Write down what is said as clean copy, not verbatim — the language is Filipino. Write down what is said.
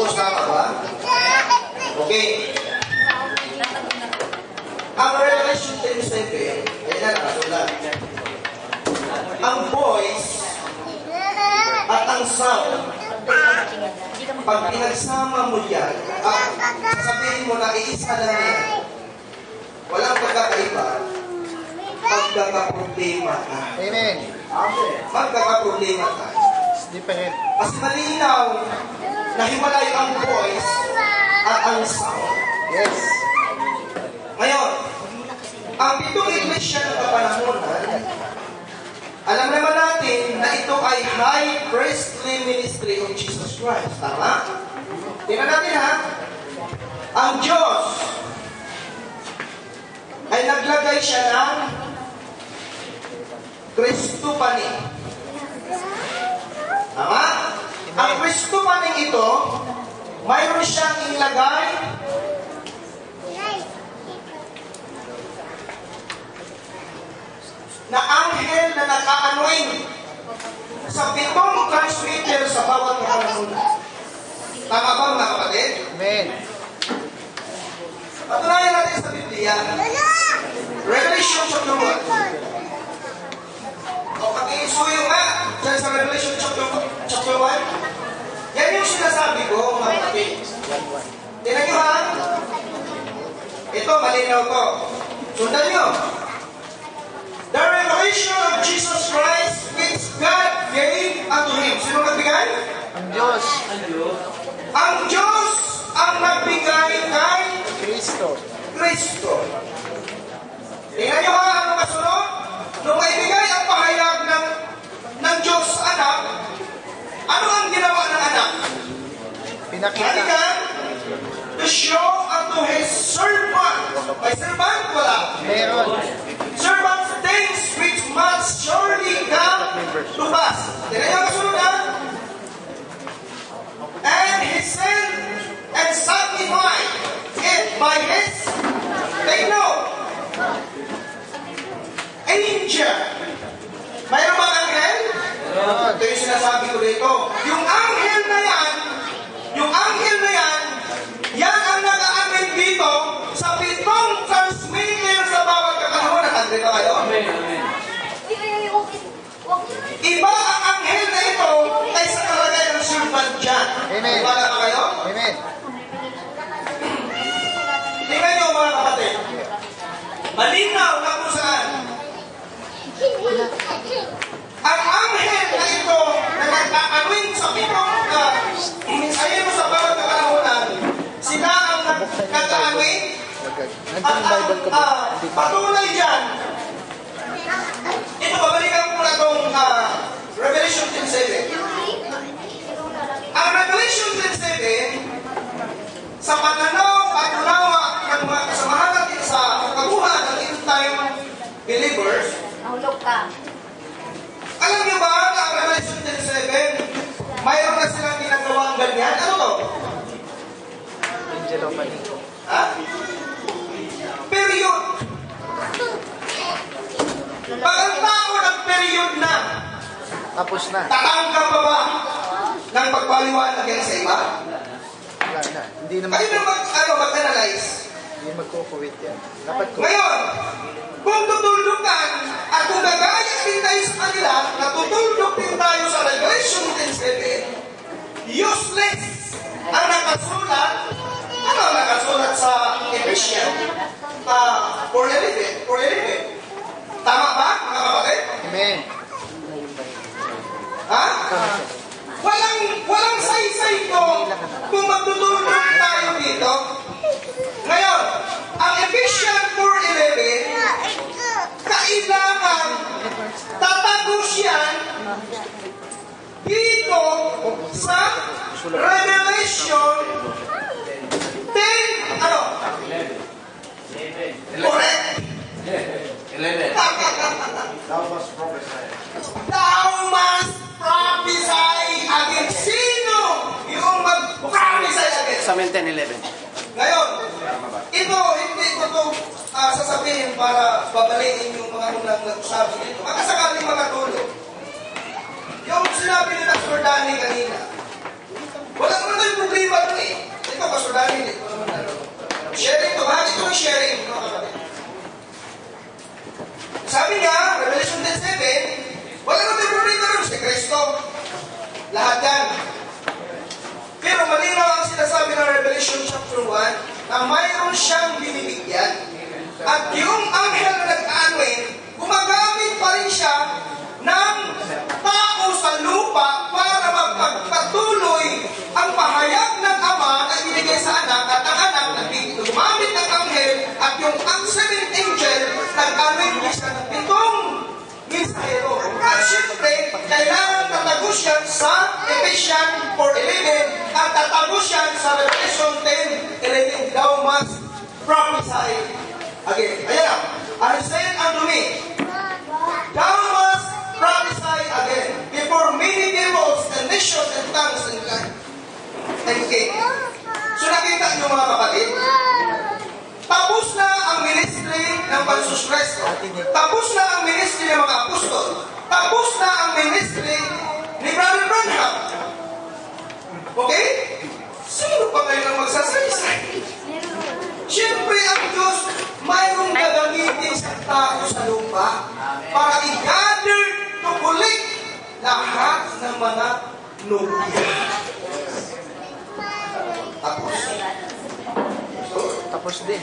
Diyos, tama ba? Okay. Ang Revelation 10:7, ayun na nakasulat. Ang voice at ang sound, pag pinagsama mo yan, sasabihin mo na iisa lang yan. Walang pagkakaiba, magkakaproblema ka. Amen. Magkakaproblema ka. Different. Mas malinaw na hiwalay ang voice at ang sound. Yes. Ngayon, ang pitong iglesia ng kapanahonan, alam naman natin na ito ay high priestly ministry of Jesus Christ. Tama? Tingnan natin ha. Ang Diyos ay naglagay siya ng Kristupani. Tama? Ang Kristupani ito, mayroon siyang ilagay na anghel na naka-anoint sa 7 transmitter sa bawat kapanahonan. Tama ba mga kapatid? Amen. Patunayan natin sa Biblia. Revelation chapter 1. O pag-iisuyo nga dyan sa Revelation chapter 1. Yan yung sinasabi ko mga kapatid. Tingnan nyo ha. Ito, malinaw to. Sundan nyo. The revelation of Jesus Christ which God gave unto Him. Sino nagbigay? Ang Diyos. Ang Diyos ang nagbigay kay Kristo. Kristo. Tingnan nyo ha, ano kasunod? Nung maibigay ang pahayag ng Diyos sa anak, ano ang ginawa ng anak? Pinakita. Halika, to show unto His servant. May servant? Wala. Meron. Servant things which must surely come to pass. Tingnan nyo ang kasunod ha? And He sent and sanctified it by His, take note, angel. Mayroon bang anghel? Ito yung sinasabi ko dito. Yung anghel na yan, yan ang nag-aamin dito sa 7 transmitter sa bawat kapanahonan. Andre ba kayo? Amen, amen. Iba ang anghel na ito kaysa kalagay ng servant dyan. Amen. Iba na ba kayo? Amen. Tingnan nyo mga kapatid. Malinaw na kung saan. Ang anghel na ito na nag-aanuin sa 7 minsahin mo sa bawat kapanahonan, sila ang nag-aanuin. At ang patunay dyan, ito, babalikan ko na itong Revelation 10:7. Ang Revelation 10:7, sa pananaw at unawa ng mga kasamahan natin sa kabuhan ng end-time believers, alam niyo ba na ang Revelation 10:7, mayroon na silang ginagawang ganyan? Ano to? Angel of Anito. Ha? Period. Pag ang tao ng period na, Tapos na. tatangka pa ba ng pagpaliwanag yan sa iba? Wala na. Hindi naman. Kayo na mag-analyze. Hindi magkukuwit yan. Dapat ko. Ngayon, kung tutuldukan at kung nagaya din tayo sa kanila, natutuldok din tayo sa Revelation 10:7, useless ang nakasulat. Ano ang nakasulat sa Ephesians 4:11? Tama ba, mga kapatid? Amen. Ha? Walang saysay ko kung magtutulog tayo dito. Ngayon, ang Ephesians 4:11, kailangan tatagos yan dito sa Revelation 10, ano? 11. Correct? 11. Thou must prophesy against sino yung mag-prophesy against? Samuel 10:11. Ngayon, ito, hindi ko ito sasabihin para babaliin yung mga unang nagsabi dito. Makasakaling makatulog. Yung sinabi ni Pastor Danny kanina, wala naman tayong problema doon eh. lahat yan. Pero malinaw ang sinasabi ng Revelation chapter 1 na mayroon siyang binibigyan. At yung anghel na nag-aanuin, gumagamit pa rin siya ng tao sa lupa para magpagpatuloy ang pahayag ng Ama na ibinigay sa anak at ang anak na gumamit ng anghel at yung seventh angel nag-aanuin niya siya ng 7 mensahero. At syempre, kailangan tatagos yan sa Ephesians 4:11 at tatagos yan sa Revelation 10:11. Thou must prophesy again. Ayan na. I said unto me, thou must prophesy again before many peoples and nations and tongues and king. So nakita niyo mga kapatid, tapos na ang ministry ng pagsuspresto. Tapos na ang ministry ng mga apostol. Tapos na ang ministry ni Brother Branham. Okay? Sino pa ngayon ang magsasalisay? Siyempre ang Diyos mayroong gagamitin sa tao sa lupa para i-gather to collect lahat ng mga nobya. Tapos. Tapos din.